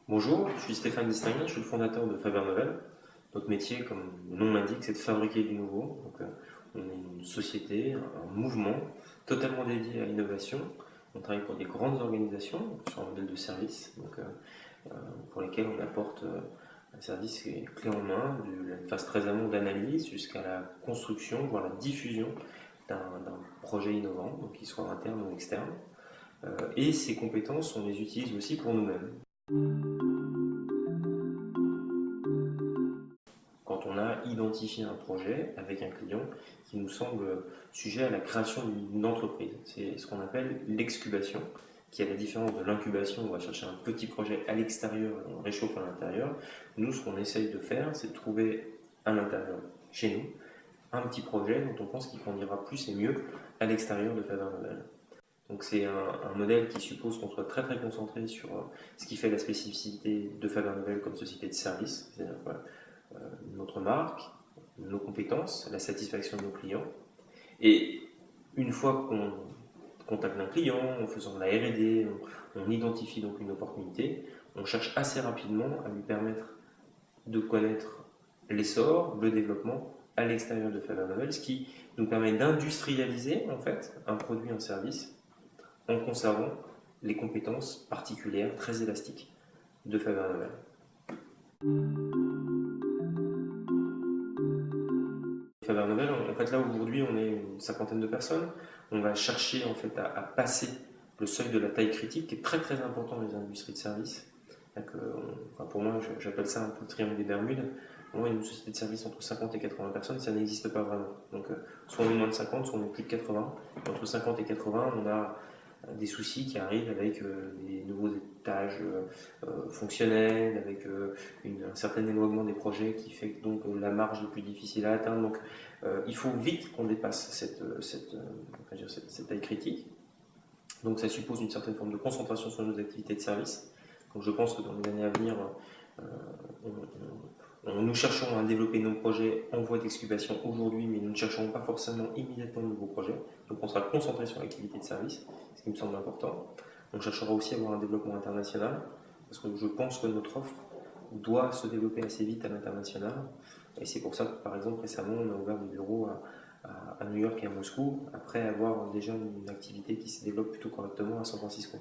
Bonjour, je suis Stéphane Distinguin, je suis le fondateur de Faber Novel. Notre métier, comme le nom l'indique, c'est de fabriquer du nouveau. On est une société, un mouvement totalement dédié à l'innovation. On travaille pour des grandes organisations sur un modèle de service, pour lesquelles on apporte un service qui est clé en main, de la phase très amont d'analyse jusqu'à la construction, voire la diffusion d'un projet innovant, donc qu'il soit interne ou externe. Et ces compétences, on les utilise aussi pour nous-mêmes. Quand on a identifié un projet avec un client qui nous semble sujet à la création d'une entreprise. C'est ce qu'on appelle l'excubation, qui est la différence de l'incubation, on va chercher un petit projet à l'extérieur et on réchauffe à l'intérieur. Nous, ce qu'on essaye de faire, c'est de trouver à l'intérieur, chez nous, un petit projet dont on pense qu'il grandira plus et mieux à l'extérieur de Faber Novel. Donc c'est un modèle qui suppose qu'on soit très très concentré sur ce qui fait la spécificité de Faber Novel comme société de service, c'est-à-dire notre marque, nos compétences, la satisfaction de nos clients. Et une fois qu'on contacte un client, en faisant de la R&D, on identifie donc une opportunité, on cherche assez rapidement à lui permettre de connaître l'essor, le développement à l'extérieur de Faber Novel, ce qui nous permet d'industrialiser en fait un produit, un service, en conservant les compétences particulières, très élastiques de Faber Novel. Faber Novel, en fait là aujourd'hui on est une cinquantaine de personnes. On va chercher en fait à passer le seuil de la taille critique qui est très très important dans les industries de services. Pour moi, j'appelle ça un peu le triangle des Bermudes. Pour moi, une société de service entre 50 et 80 personnes, ça n'existe pas vraiment. Soit on est moins de 50, soit on est plus de 80. Entre 50 et 80, on a des soucis qui arrivent avec des nouveaux étages fonctionnels, avec un certain éloignement des projets qui fait que donc la marge est plus difficile à atteindre. Il faut vite qu'on dépasse cette taille critique. Donc ça suppose une certaine forme de concentration sur nos activités de service. Donc je pense que dans les années à venir, euh, nous cherchons à développer nos projets en voie d'excubation aujourd'hui, mais nous ne chercherons pas forcément immédiatement de nouveaux projets. Donc on sera concentré sur l'activité de service, ce qui me semble important. On cherchera aussi à avoir un développement international, parce que je pense que notre offre doit se développer assez vite à l'international. Et c'est pour ça que, par exemple, récemment, on a ouvert des bureaux à New York et à Moscou, après avoir déjà une activité qui se développe plutôt correctement à San Francisco.